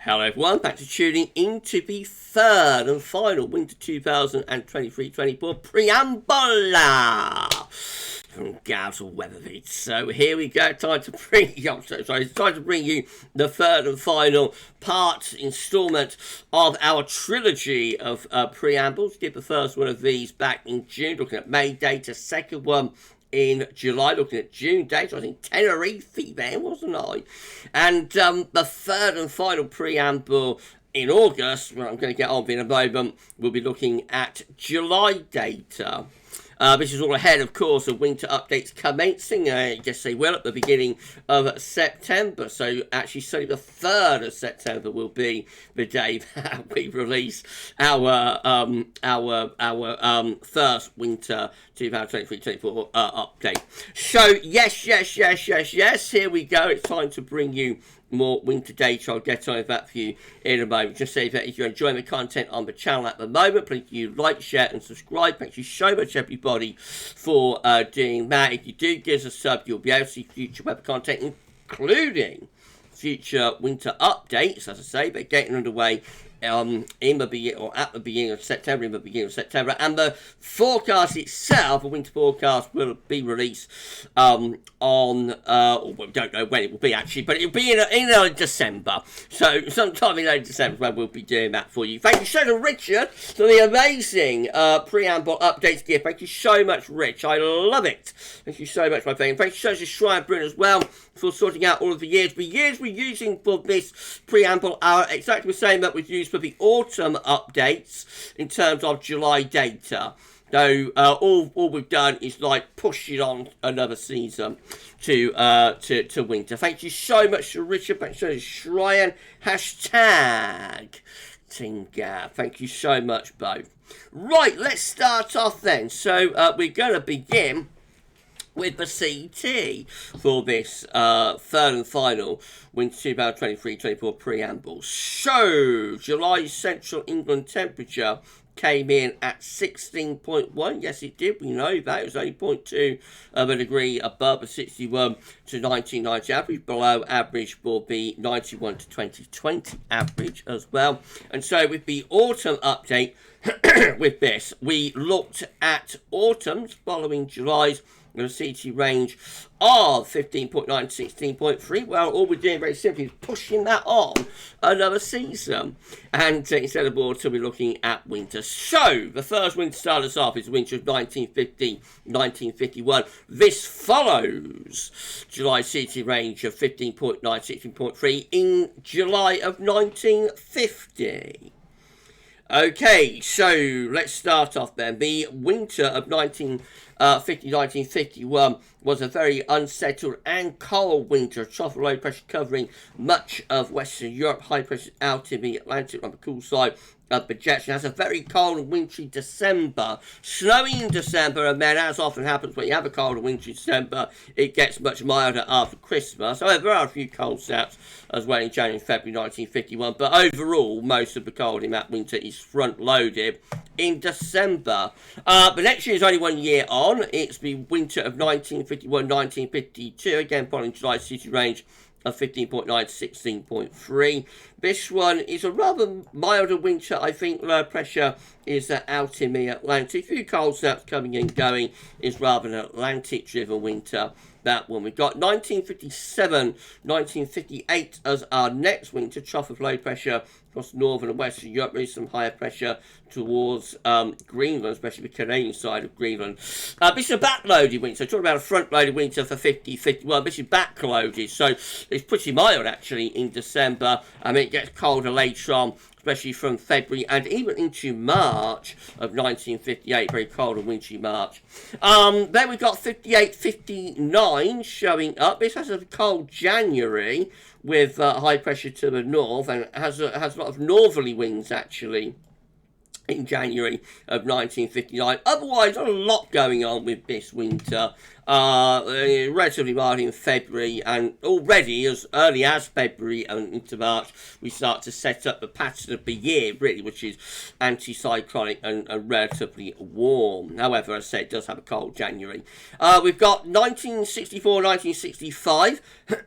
Hello everyone, thanks for tuning in to the third and final Winter 2023-24 Preamble from GavsWeatherVids. So here we go, time to bring you the third and final installment of our trilogy of preambles. Did the first one of these back in June, looking at May data, second one in July, looking at June data. I think Tenerife there, wasn't I? And the third and final preamble in August, where I'm going to get on in a moment, we'll be looking at July data. This is all ahead, of course, of winter updates commencing, yes they will, at the beginning of September. So actually, certainly the 3rd of September will be the day that we release our first winter 2023-24 update. So yes, here we go. It's time to bring you more winter data. I'll get on with that for you in a moment. Just say that if you're enjoying the content on the channel at the moment, please you like, share and subscribe. Thank you so much everybody for doing that. If you do give us a sub, you'll be able to see future web content, including future winter updates, as I say. They're getting underway in the beginning, or at the beginning of September, and the forecast itself, the winter forecast, will be released on, or we don't know when it will be actually, but it will be in early December. So sometime in early December when we'll be doing that for you. Thank you so much, Richard, for the amazing preamble updates gift. Thank you so much, Rich. I love it. Thank you so much, my friend. Thank you so much to Shrine Bruin as well for sorting out all of the years. The years we're using for this preamble are exactly the same that was used for the autumn updates in terms of July data. So all we've done is like push it on another season to winter. Thank you so much to Richard. Thank you so much to Shrine. Hashtag Tinga. Thank you so much, both. Right, let's start off then. So we're going to begin with the CT for this third and final Winter 2023-24 preamble. So, July Central England temperature came in at 16.1. Yes, it did. We know that. It was only 0.2 of a degree above the 61 to 1990 average. Below average for the 91 to 2020 average as well. And so, with the autumn update with this, we looked at autumns following July's with a CT range of 15.9 to 16.3. Well, all we're doing very simply is pushing that on another season. And instead of autumn, we're looking at winter. So, the first winter to start us off is the winter of 1950-1951. This follows July CT range of 15.9 to 16.3 in July of 1950. Okay, so let's start off then. The winter of 1950-1951 was a very unsettled and cold winter. Trough of low pressure covering much of Western Europe. High pressure out in the Atlantic on the cool side of projection. Has a very cold and wintry December. Snowing in December, and then as often happens when you have a cold and wintry December, it gets much milder after Christmas. However, there are a few cold snaps as well in January and February 1951, but overall, most of the cold in that winter is front-loaded in December. But next year is only 1 year on. It's the winter of 1951-1952, again following July city range of 15.9 to 16.3. This one is a rather milder winter. I think low pressure is out in the Atlantic. A few cold snaps coming and going. Is rather an Atlantic-driven winter. That one. We've got 1957, 1958 as our next winter. Trough of low pressure across northern and western Europe. There is some higher pressure towards Greenland, especially the Canadian side of Greenland. This is a backloaded winter. So talking about a front-loaded winter for 50-51. This is backloaded, so it's pretty mild actually in December. I mean, it gets colder later on, especially from February and even into March of 1958. Very cold and wintry March. Then we've got 58-59 showing up. This has a cold January with high pressure to the north, and has a lot of northerly winds actually in January of 1959. Otherwise, not a lot going on with this winter. Relatively mild in February, and already as early as February and into March, we start to set up the pattern of the year, really, which is anticyclonic and relatively warm. However, as I said, it does have a cold January. We've got 1964, 1965,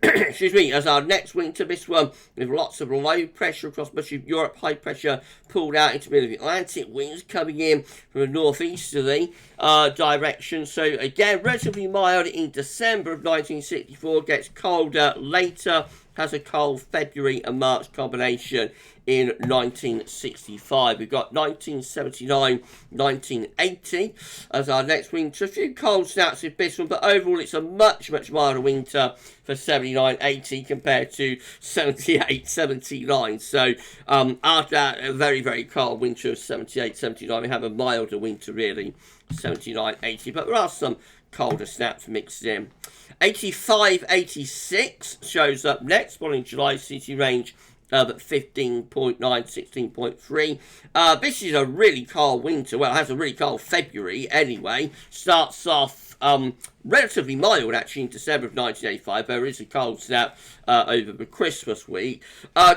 excuse me, as our next winter. This one with lots of low pressure across much of Europe, high pressure pulled out into the middle of the Atlantic, winds coming in from a northeasterly direction. So again, relatively mild in December of 1964, gets colder later, has a cold February and March combination in 1965. We've got 1979, 1980 as our next winter. A few cold snaps with this one, but overall it's a much, much milder winter for 79, 80 compared to 78, 79. So after that, a very, very cold winter of 78, 79, we have a milder winter really, 79, 80. But there are some colder snaps mixed in. 85, 86 shows up next, following July CT range at 15.9, 16.3. This is a really cold winter. Well, it has a really cold February anyway. Starts off relatively mild actually in December of 1985. There is a cold snap over the Christmas week.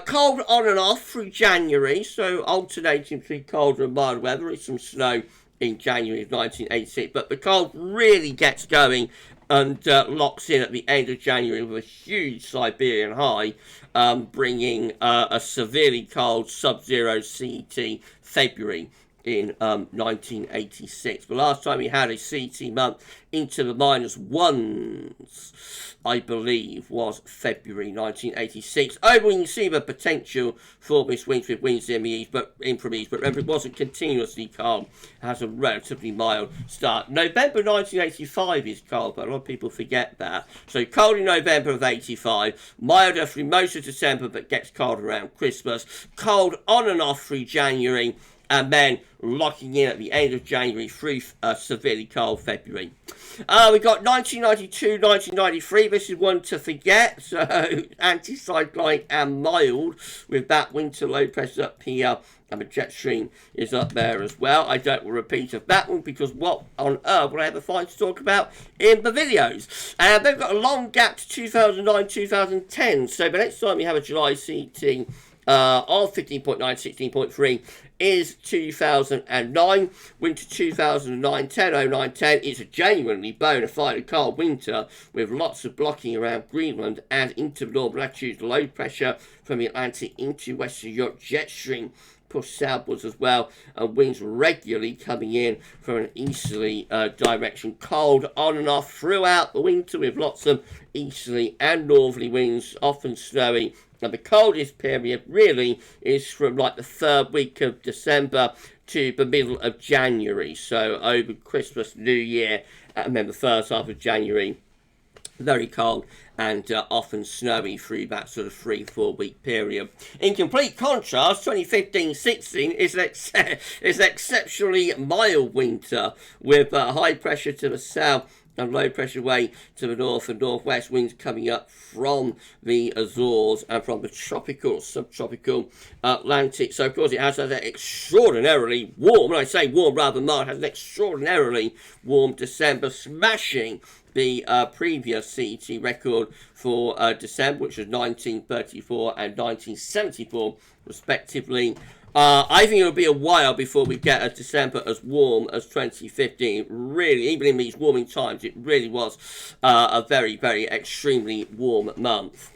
Cold on and off through January, so alternating between colder and mild weather. It's some snow in January of 1986, but the cold really gets going and locks in at the end of January with a huge Siberian high, bringing a severely cold sub-zero CET February in 1986. The last time we had a CET month into the -1s, I believe, was February 1986. Overall, you can see the potential for this winter with winds in the east, but from east. But remember, it wasn't continuously cold. It has a relatively mild start. November 1985 is cold, but a lot of people forget that. So cold in November of 85, milder through most of December, but gets cold around Christmas. Cold on and off through January, and then locking in at the end of January through a severely cold February. We've got 1992, 1993. This is one to forget. So anticyclonic and mild with that winter low pressure up here. And the jet stream is up there as well. I don't want to repeat of that one because what on earth would I ever find to talk about in the videos? They've got a long gap to 2009, 2010. So the next time we have a July CT of 15.9, 16.3 is 2009. Winter 2009, 10, 09, 10 is a genuinely bona fide cold winter with lots of blocking around Greenland and into the northern latitudes. Low pressure from the Atlantic into Western Europe, jet stream push southwards as well, and winds regularly coming in from an easterly direction. Cold on and off throughout the winter with lots of easterly and northerly winds, often snowy. And the coldest period really is from like the third week of December to the middle of January. So over Christmas, New Year, and then the first half of January. Very cold and often snowy through that sort of 3-4 week period. In complete contrast, 2015-16 is an exceptionally mild winter with high pressure to the south and low pressure way to the north and northwest. Winds coming up from the Azores and from the tropical, subtropical Atlantic. So, of course, it has an extraordinarily warm, and I say warm rather than mild, has an extraordinarily warm December, smashing the previous CET record for December, which was 1934 and 1974, respectively. I think it'll be a while before we get a December as warm as 2015. Really, even in these warming times, it really was a very, very extremely warm month.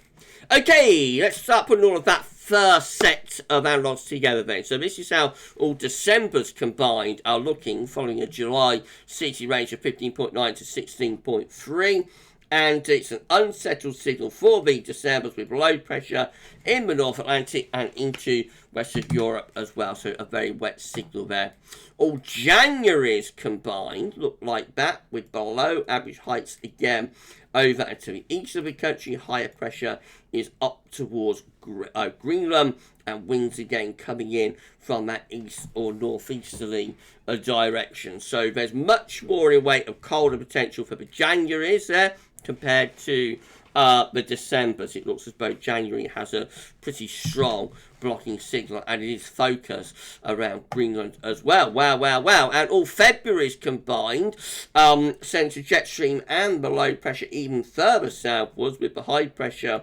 Okay, let's start putting all of that first set of analogs together then. So this is how all Decembers combined are looking following a July CT range of 15.9 to 16.3. And it's an unsettled signal for the Decembers with low pressure in the North Atlantic and into Western Europe as well. So a very wet signal there. All Januaries combined look like that with below average heights again over and to the east of the country. Higher pressure is up towards Greenland, and winds again coming in from that east or northeasterly direction. So there's much more in way of colder potential for the Januaries there compared to the Decembers. It looks as though January has a pretty strong blocking signal, and it is focused around Greenland as well. Wow, wow, wow. And all February's combined sends the jet stream and the low pressure even further southwards, with the high pressure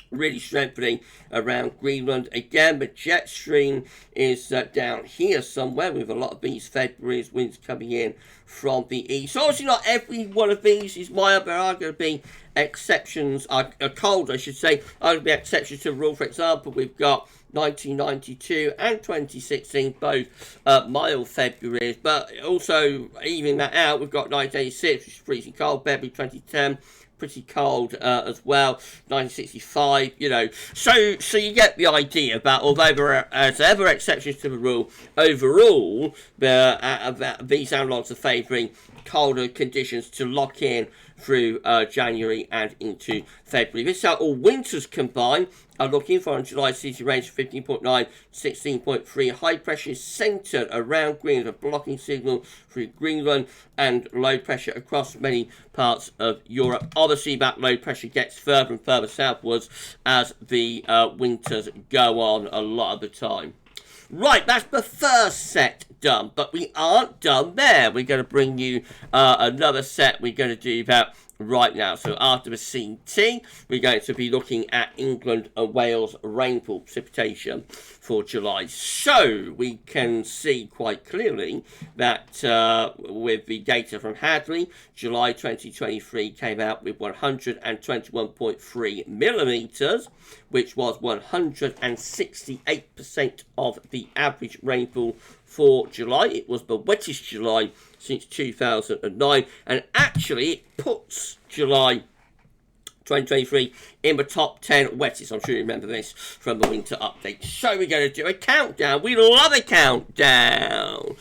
really strengthening around Greenland. Again, the jet stream is down here somewhere, with a lot of these February's winds coming in from the east. Obviously, not every one of these is mild. There are going to be exceptions, cold, I should say. Are going to be exceptions to the rule. For example, we've got 1992 and 2016, both mild Februaries, but also evening that out, we've got 1986, which is freezing cold, February 2010. Pretty cold as well, 1965, you know. So you get the idea about, although there are, as ever, exceptions to the rule, overall, these analogues are favouring colder conditions to lock in through January and into February. This is how all winters combined are looking for on July CT range of 15.9 to 16.3. High pressure is centred around Greenland, a blocking signal through Greenland, and low pressure across many parts of Europe. Obviously, that low pressure gets further and further southwards as the winters go on a lot of the time. Right, that's the first set done, but we aren't done there. We're going to bring you another set. We're going to do that right now. So after the CT, we're going to be looking at England and Wales rainfall precipitation for July. So we can see quite clearly that with the data from Hadley, July 2023 came out with 121.3 millimetres, which was 168% of the average rainfall for July. It was the wettest July since 2009, and actually it puts July 2023 in the top 10 wettest. I'm sure you remember this from the winter update. So we're going to do a countdown. We love a countdown.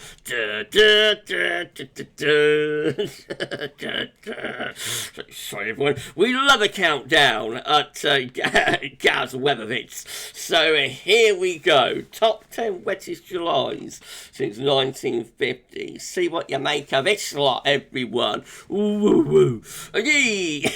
Sorry everyone. We love a countdown at GavsWeatherVids. So here we go. Top 10 wettest Julys since 1950. See what you make of this lot, everyone. Ooh, woo, woo. Okay.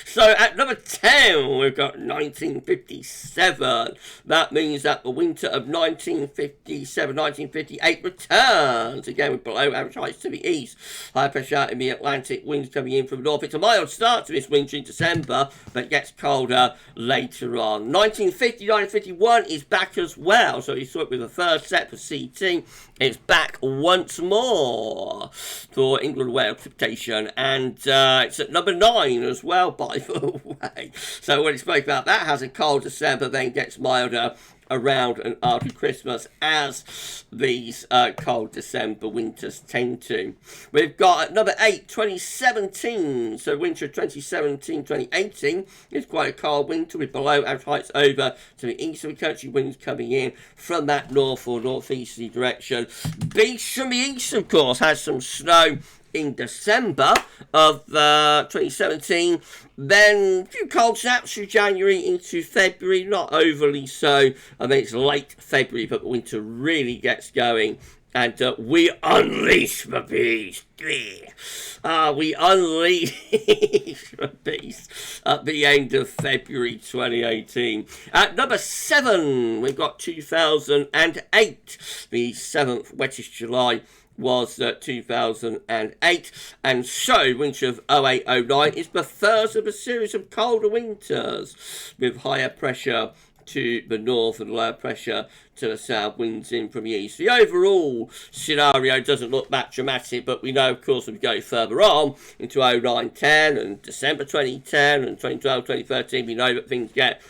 So at number 10, we've got 1957. That means that the winter of 1957-1958 returns. Again, with below average heights to the east. High pressure out in the Atlantic, winds coming in from the north. It's a mild start to this winter in December, but gets colder later on. 1950-1951 is back as well. So you saw it with the first set for CT. It's back once more for England Wales precipitation, and it's at number 9 as well, by the way. So when we spoke about that, has a cold December, then gets milder around and after Christmas, as these cold December winters tend to. We've got at number 8, 2017. So winter 2017-2018 is quite a cold winter with below average heights over to the east of the country, winds coming in from that north or northeasterly direction. Beach from the east, of course, has some snow in December of 2017, then a few cold snaps through January into February, not overly so. I think it's late February, but the winter really gets going, and we unleash the beast. We unleash the beast at the end of February 2018. At number 7, we've got 2008, the 7th wettest July was 2008, and so winter of 08-09 is the first of a series of colder winters with higher pressure to the north and lower pressure to the south, winds in from the east. The overall scenario doesn't look that dramatic, but we know, of course, if we go further on into 09-10 and December 2010 and 2012-2013, we know that things get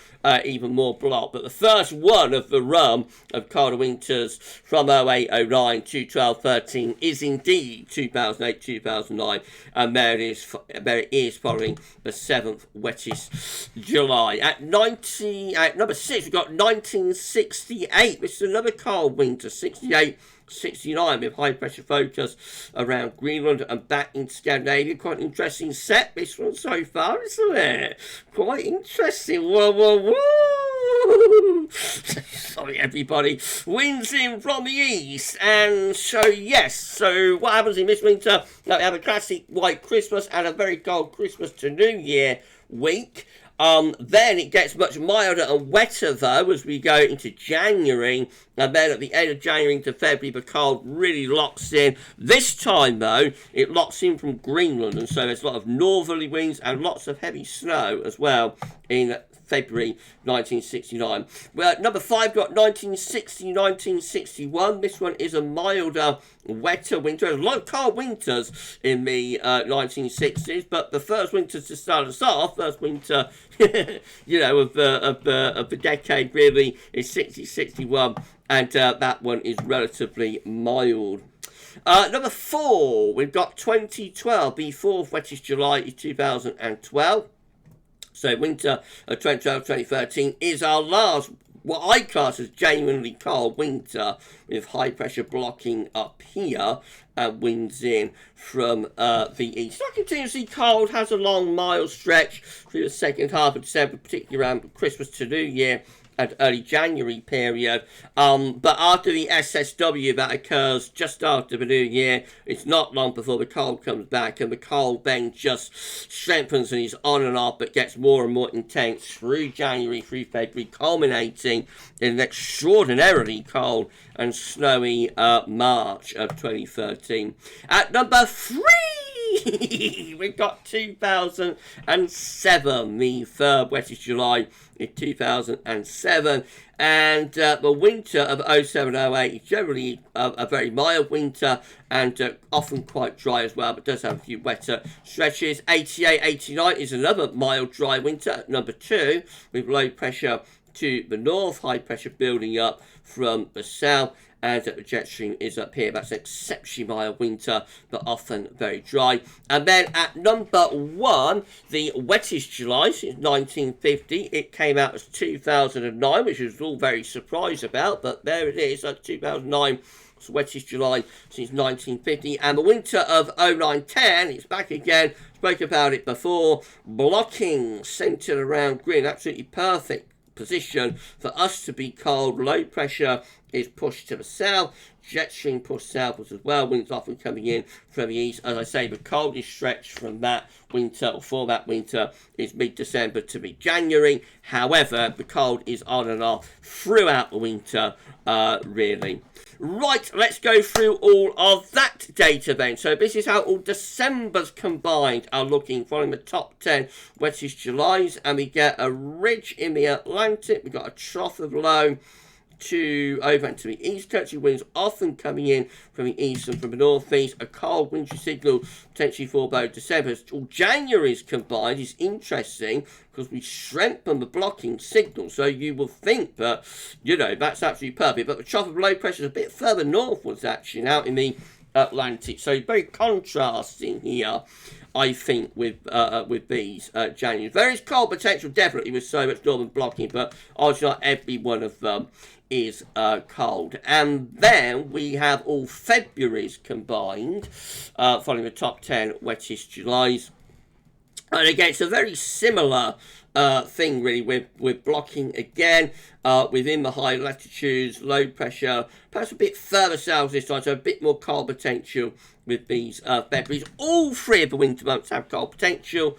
even more blocked. But the first one of the run of colder winters from 08-09 to 12-13 is indeed 2008-2009, and there it is following the 7th wettest July. At number 6, we've got 1968, which is another cold winter, 68-69, with high pressure focus around Greenland and back in Scandinavia. Quite an interesting set, this one so far, isn't it? Quite interesting. Whoa, whoa, whoa. sorry everybody, winds in from the east. And so yes, so what happens in this winter? Now we have a classic white Christmas and a very cold Christmas to New Year week. Then it gets much milder and wetter though as we go into January, and then at the end of January into February the cold really locks in. This time though it locks in from Greenland, and so there's a lot of northerly winds and lots of heavy snow as well in February 1969. Well, number 5 got 1960, 1961. This one is a milder, wetter winter. There's a lot of cold winters in the 1960s, but the first winter to start us off, first winter, you know, of the decade really is 60, 61, and that one is relatively mild. Number 4, we've got 2012. The fourth wettest July is 2012. So winter of 2012-2013 is our last, what I class as genuinely cold winter, with high pressure blocking up here and winds in from the east. Not continuously cold, has a long mild stretch through the second half of December, particularly around Christmas to New Year and early January period, but after the SSW that occurs just after the New Year, it's not long before the cold comes back, and the cold then just strengthens and is on and off, but gets more and more intense through January, through February, culminating in an extraordinarily cold and snowy March of 2013. At number 3, we've got 2007, the third wettest July in 2007, and the winter of 07-08 is generally a very mild winter and often quite dry as well, but does have a few wetter stretches. 88-89 is another mild, dry winter at number 2, with low pressure to the north, high pressure building up from the south, and the jet stream is up here. That's an exceptionally mild winter, but often very dry. And then at number 1, the wettest July since 1950. It came out as 2009, which was all very surprised about, but there it is, 2009. It's the wettest July since 1950. And the winter of 09-10, it's back again. Spoke about it before. Blocking centered around Green, absolutely perfect position for us to be cold. Low pressure is pushed to the south, jet stream pushed southwards as well, winds often coming in from the east. As I say, the coldest stretch from that winter, or for that winter, is mid-December to mid-January. However, the cold is on and off throughout the winter, really. Right, let's go through all of that data then. So this is how all Decembers combined are looking, following the top 10 wettest Julys, and we get a ridge in the Atlantic. We've got a trough of low to over and to the east country, winds often coming in from the east and from the northeast. A cold wintry signal potentially for both December. All January's combined is interesting because we strengthen the blocking signal, so you will think that, you know, that's absolutely perfect, but the trough of low pressure is a bit further northwards actually, out in the Atlantic, so very contrasting here, I think, with these January. There is cold potential definitely with so much northern blocking, but obviously not every one of them is cold. And then we have all February's combined, following the top 10 wettest Julys. And again, it's a very similar thing really with blocking again within the high latitudes, low pressure, perhaps a bit further south this time, so a bit more cold potential with these Februarys. All 3 of the winter months have cold potential,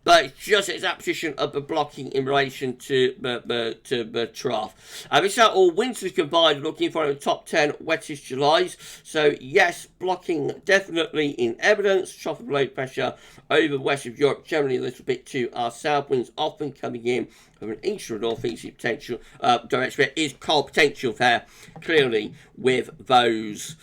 but it's just its apposition of the blocking in relation to the trough. This is how all winters combined looking for the top 10 wettest Julys. So yes, blocking definitely in evidence. Trough of low pressure over west of Europe, generally a little bit to our south. Winds often coming in from an east or northeast potential direction. There is cold potential there, clearly, with those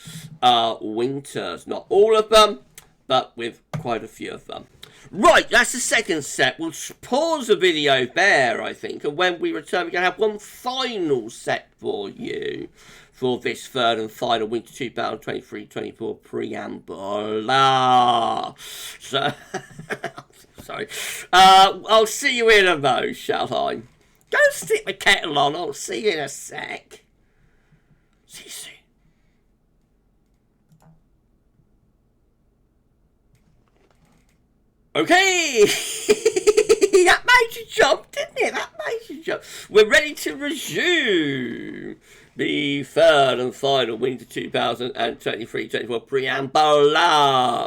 winters. Not all of them, but with quite a few of them. Right, that's the second set. We'll pause the video there, I think, and when we return, we're going to have one final set for you for this third and final winter 2023-24 preamble. So, sorry. I'll see you in a mo, shall I? Go stick the kettle on. I'll see you in a sec. See you soon. Okay. Yeah, major jump, didn't it? That major jump. We're ready to resume the third and final winter 2023-24 preamble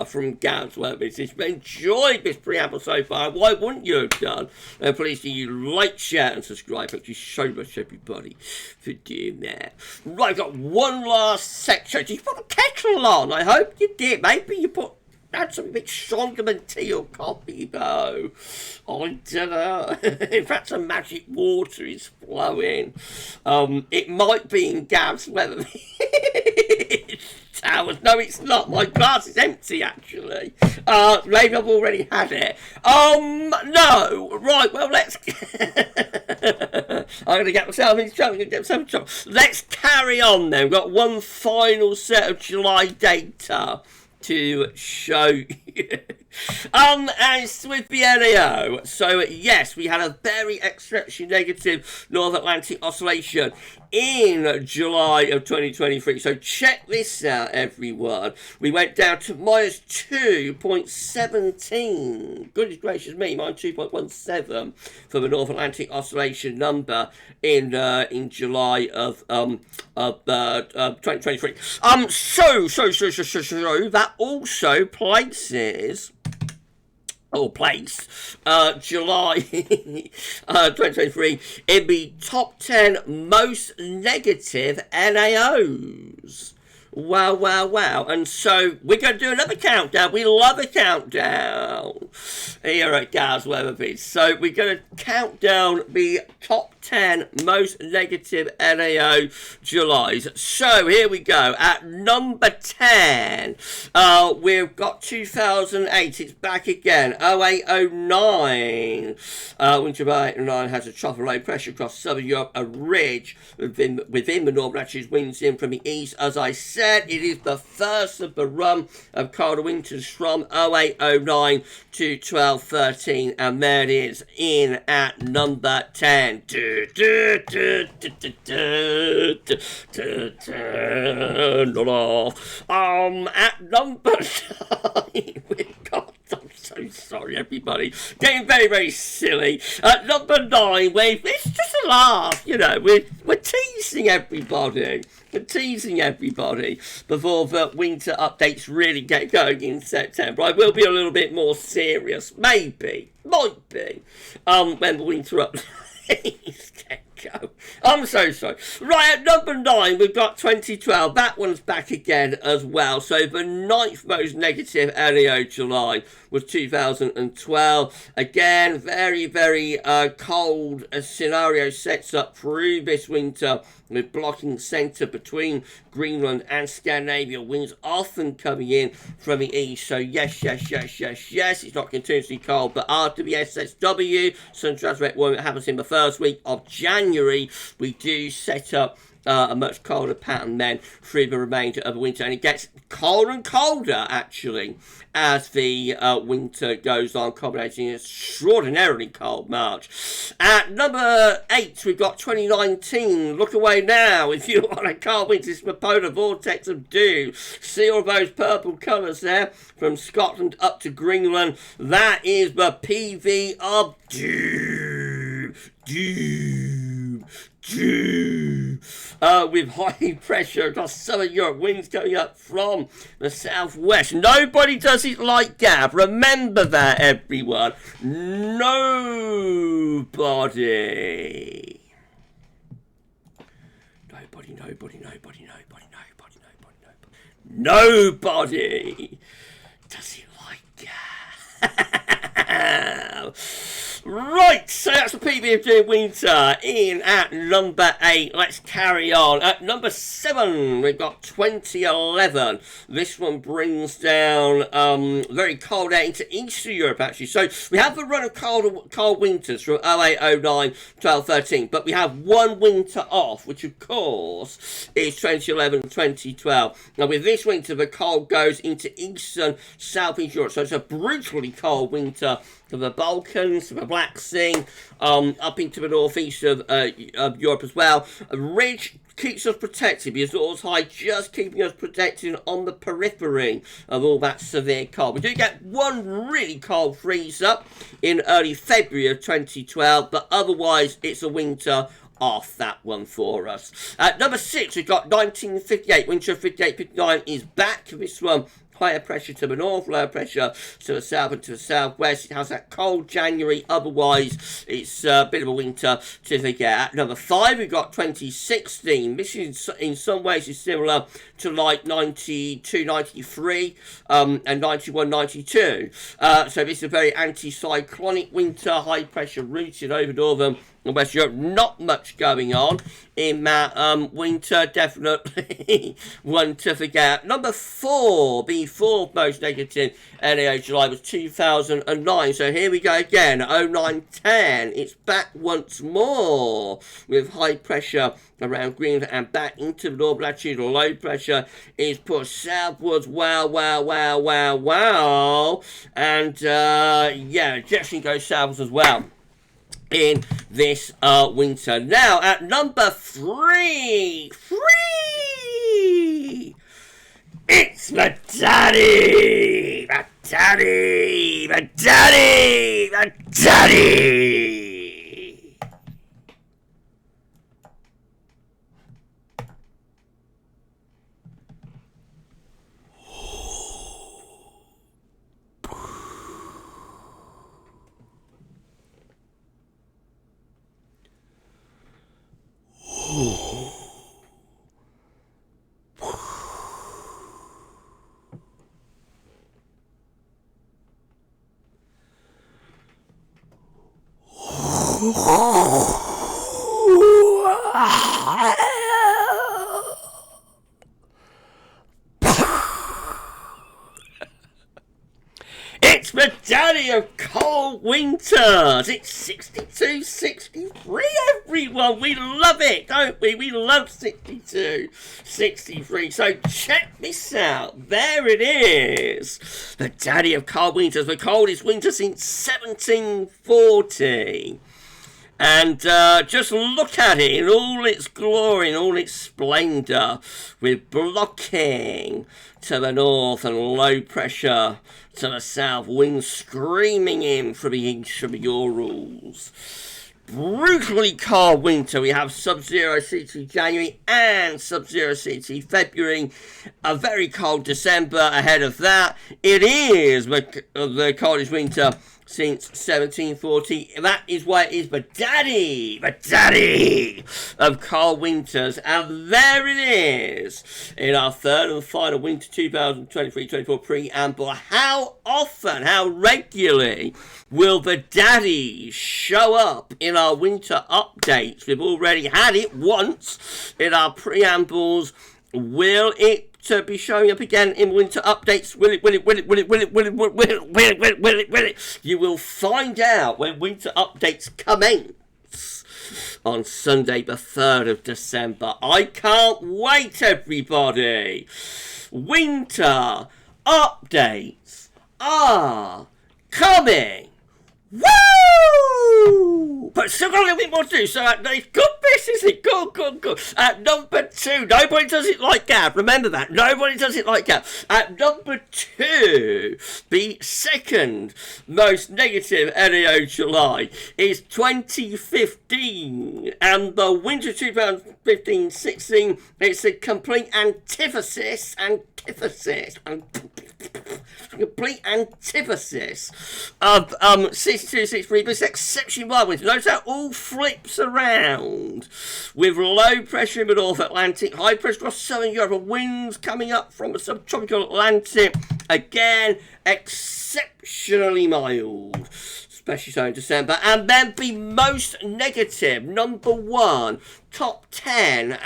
from GavsWeatherVids. If you've enjoyed this preamble so far, why wouldn't you have done? And please do you like, share and subscribe. Thank you so much, everybody, for doing that. Right, I've got one last section. Did you put a kettle on? I hope you did. Maybe you had something a bit stronger than tea or coffee, though. I don't know. In fact, some magic water is flowing. It might be in GavsWeatherVids towers. No, it's not. My glass is empty, actually. Maybe I've already had it. No. Right, well, let's... I'm going to get myself in trouble. Let's carry on, then. We've got one final set of July data to show you. And it's with the NAO. So yes, we had a very exceptionally negative North Atlantic oscillation in July of 2023. So check this out, everyone. We went down to minus 2.17. Goodness gracious me, minus 2.17 for the North Atlantic oscillation number in July of 2023. So that also places July 2023 in the top 10 most negative NAOs. Wow. And so we're going to do another countdown. We love a countdown here at GavsWeatherVids. So we're going to count down the top 10 most negative NAO Julys. So here we go. At number 10, we've got 2008. It's back again. 0809. Winter of 0809 has a trough of low pressure across southern Europe, a ridge within the northern latitudes, winds in from the east. As I said, it is the first of the run of colder winters from 0809 to 1213, and there it is in at number 10. At number 9, we've got... I'm so sorry, everybody. Getting very, very silly. At number 9, it's just a laugh, you know. We're teasing everybody. Before the winter updates really get going in September. I will be a little bit more serious. Might be. When the winter updates get go. I'm so sorry. Right, at number 9, we've got 2012. That one's back again as well. So the 9th most negative NAO July was 2012. Again, very, very cold scenario sets up through this winter, with blocking centre between Greenland and Scandinavia. Winds often coming in from the east. So yes. It's not continuously cold, but after the SSW, Sun Transmit warming happens in the first week of January, we do set up a much colder pattern then through the remainder of the winter, and it gets colder and colder actually as the winter goes on, culminating in an extraordinarily cold March. At number 8, we've got 2019. Look away now if you want a cold winter. It's the polar vortex of doom. See all those purple colours there from Scotland up to Greenland. That is the PV of doom. With high pressure across southern Europe, winds coming up from the southwest. Nobody does it like Gav. Remember that, everyone. Nobody does it like Gav. Right, so that's the PV of doing winter in at number 8. Let's carry on. At number 7, we've got 2011. This one brings down very cold air into Eastern Europe, actually. So we have the run of cold winters from 0809, 12, 13, but we have one winter off, which of course is 2011, 2012. Now with this winter, the cold goes into Eastern, Southeast Europe, so it's a brutally cold winter to the Balkans, to the Black Sea, up into the northeast of Europe as well. A ridge keeps us protected because it was high, just keeping us protected on the periphery of all that severe cold. We do get one really cold freeze up in early February of 2012, but otherwise it's a winter off that one for us. At number 6, we've got 1958. Winter of 58-59 is back. This one, higher pressure to the north, lower pressure to the south and to the southwest. It has that cold January. Otherwise, it's a bit of a winter to forget. At number 5, we've got 2016. This is, in some ways, is similar to like 92, 93 and 91, 92. So this is a very anticyclonic winter, high pressure rooted over northern and West Europe. Not much going on in that winter, definitely one to forget. Number 4, the fourth most negative NAO July was 2009. So here we go again, 09-10. It's back once more with high pressure around Greenland and back into the north latitude. Low pressure is pushed southwards. Wow. And yeah, ejection goes southwards as well in this winter. Now at number 3, it's the daddy. It's the daddy of cold winters. It's 62, 63, everyone. We love it, don't we? We love 62, 63. So check this out. There it is. The daddy of cold winters. The coldest winter since 1740. And just look at it in all its glory, in all its splendour, with blocking to the north and low pressure to the south, winds screaming in from the east of the Urals. Brutally cold winter. We have sub-zero CT January and sub-zero CT February. A very cold December ahead of that. It is the coldest winter since 1740. That is why it is the daddy of cold winters. And there it is in our third and final winter 2023-24 preamble. How often, how regularly will the daddies show up in our winter updates? We've already had it once in our preambles. Will it to be showing up again in winter updates? Will it? You will find out when winter updates commence on Sunday the 3rd of December. I can't wait, everybody. Winter updates are coming. Woo! But still got a little bit more to do, so it's good business, isn't it? Good. At number 2, nobody does it like Gav. Remember that. Nobody does it like Gav. At number 2, the second most negative NAO July is 2015. And the winter 2015-16, it's a complete antithesis of 62-63, but it's exceptionally mild winter. Notice how it all flips around with low pressure in the North Atlantic, high pressure across southern Europe, and winds coming up from the subtropical Atlantic. Again, exceptionally mild, especially so in December. And then the most negative, number 1, top 10,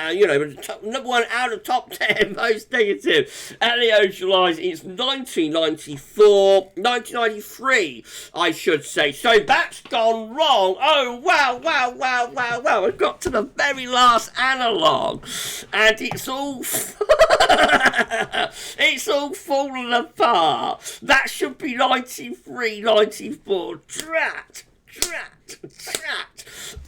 number 1 out of top 10 most negative NAO July is 1993, I should say. So that's gone wrong. Oh, wow. I've got to the very last analogue, and it's all It's all falling apart. That should be 93, 94. Drat.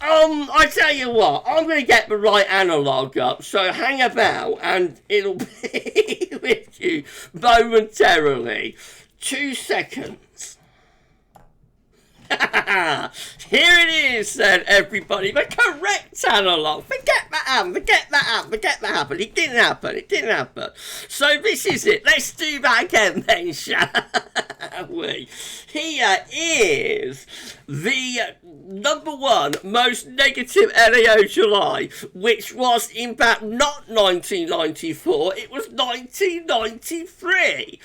I tell you what, I'm going to get the right analogue up, so hang about and it'll be with you momentarily. 2 seconds. Here it is, said everybody. The correct analogue. Forget that happened. It didn't happen. So this is it. Let's do that again then, shall we? Here is the #1 most negative LAO July, which was in fact not 1994, it was 1993.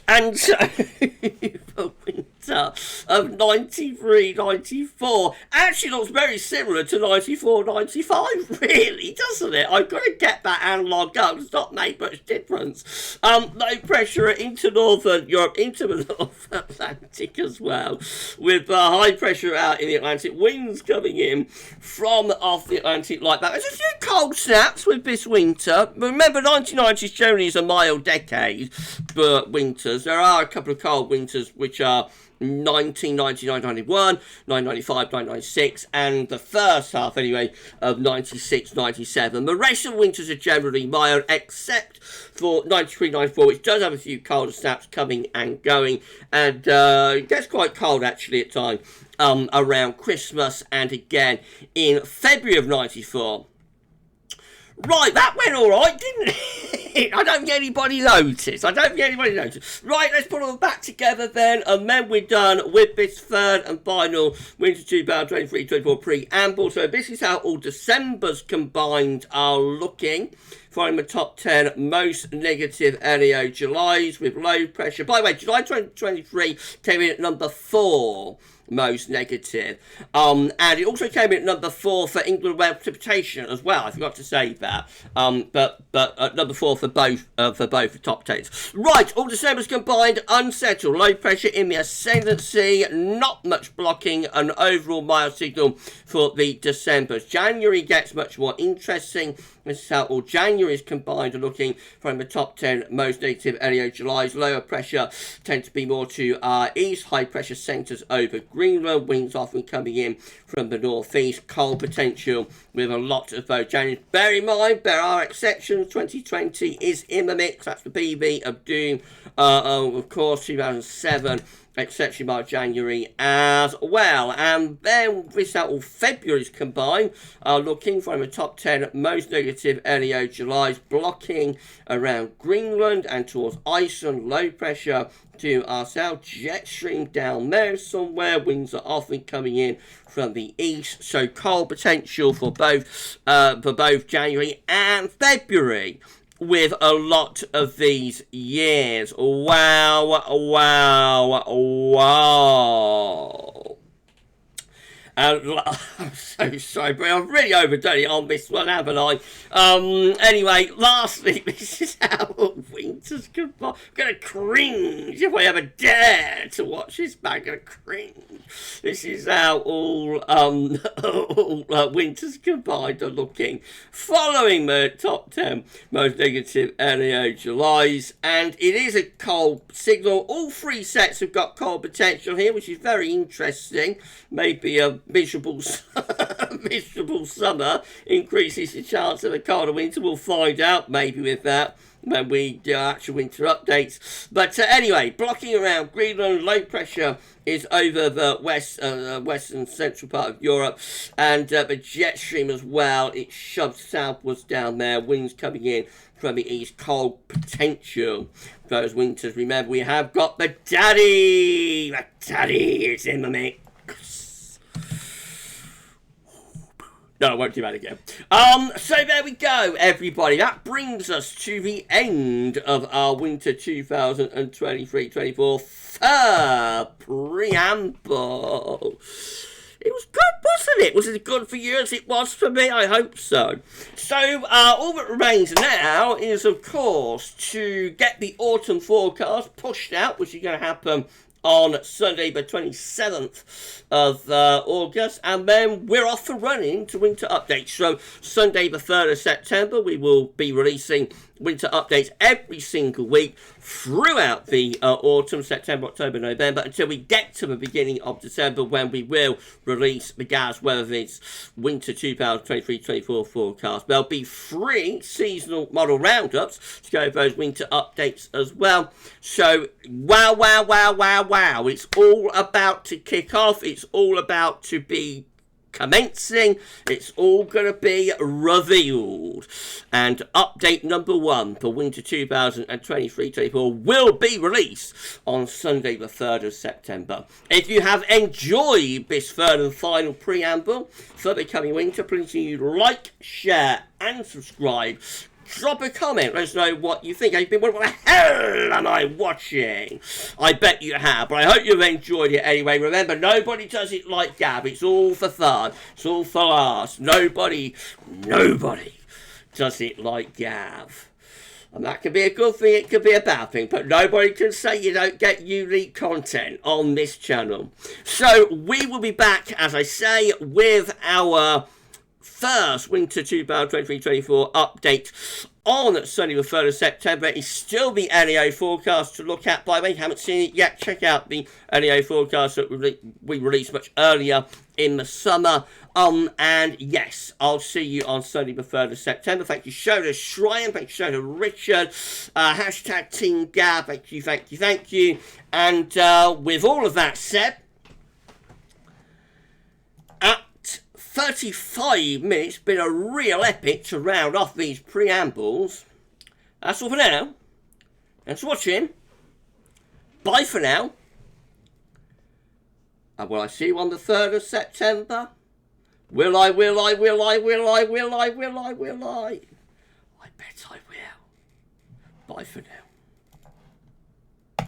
And so, the winter of 93-94 actually looks very similar to 94-95, really, doesn't it? I've got to get that analogue up. It's not made much difference. Low pressure into Northern Europe, into the North Atlantic as well, with high pressure out in the Atlantic, winds coming in from off the Atlantic like that. There's a few cold snaps with this winter. Remember, 1990s generally is a mild decade, but winters, there are a couple of cold winters which are 1990, 1991, 1995, 1996, and the first half anyway of 96, 97. The rest of the winters are generally mild, except for 93, 94, which does have a few colder snaps coming and going, and it gets quite cold actually at times around Christmas and again in February of 94. Right, that went all right, didn't it? I don't think anybody noticed. Right, let's put all back together then, and then we're done with this third and final Winter 2023-24 preamble. So this is how all Decembers combined are looking. Following the top 10 most negative LEO Julys with low pressure. By the way, July 2023 came in at number 4. Most negative. And it also came in at number 4 for England weather precipitation as well. I forgot to say that. But number 4 for both the top 10s. Right, all Decembers combined, unsettled, low pressure in the ascendancy, not much blocking, an overall mild signal for the Decembers. January gets much more interesting. This is how all January's combined are looking from the top 10 most negative LEO Julys. Lower pressure tend to be more to our east, high pressure centres over Greenland, winds often coming in from the northeast, cold potential with a lot of both January. Bear in mind, there are exceptions. 2020 is in the mix. That's the BB of Doom. Of course, 2007. Exception by January as well. And then this out all February's combined are looking from the top 10 most negative LEO Julys, blocking around Greenland and towards Iceland, low pressure to our south, jet stream down there somewhere, winds are often coming in from the east, so cold potential for both January and February. With a lot of these years. Wow. I'm so sorry, but I've really overdone it on this one, haven't I? Anyway, lastly, this is how winters goodbye. I'm going to cringe if I ever dare to watch this back. I'm going to cringe. This is how all winters combined are looking. Following the top 10 most negative LEO Julys. And it is a cold signal. All 3 sets have got cold potential here, which is very interesting. Maybe a miserable summer increases the chance of a colder winter. We'll find out maybe with that when we do our actual winter updates. But anyway, blocking around Greenland, low pressure is over the western central part of Europe, and the jet stream as well. It shoves southwards down there, winds coming in from the east, cold potential. Those winters, remember, we have got the daddy is in the mix. No, I won't do that again. So there we go, everybody. That brings us to the end of our Winter 2023-24 preamble. It was good, wasn't it? Was it good for you as it was for me? I hope so. So, all that remains now is, of course, to get the autumn forecast pushed out, which is going to happen on Sunday the 27th of August, and then we're off and running to winter updates. So Sunday the 3rd of September we will be releasing winter updates every single week throughout the autumn, September, October, November, until we get to the beginning of December, when we will release the GavsWeatherVids winter 2023-24 forecast. There'll be 3 seasonal model roundups to go over those winter updates as well. So wow, wow, wow, wow, wow, it's all about to kick off. It's all about to be commencing. It's all going to be revealed. And update number 1 for winter 2023-24 will be released on Sunday the 3rd of September. If you have enjoyed this third and final preamble for the coming winter, please do like, share and subscribe. Drop a comment, let us know what you think. You've been wondering, what the hell am I watching? I bet you have, but I hope you've enjoyed it anyway. Remember, nobody does it like Gav. It's all for fun. It's all for laughs. Nobody does it like Gav. And that could be a good thing, it could be a bad thing, but nobody can say you don't get unique content on this channel. So we will be back, as I say, with our first winter 2023-24 update on Sunday the 3rd of September. It's still the NEO forecast to look at. By the way, if you haven't seen it yet, check out the NEO forecast that we released much earlier in the summer. And yes, I'll see you on Sunday the 3rd of September. Thank you, Shona Shrine. Thank you, Shona Richard. Hashtag Team Gav. Thank you, thank you, thank you. And with all of that said, 35 minutes, been a real epic to round off these preambles. That's all for now. Thanks for watching. Bye for now. And will I see you on the 3rd of September? Will I? I bet I will. Bye for now.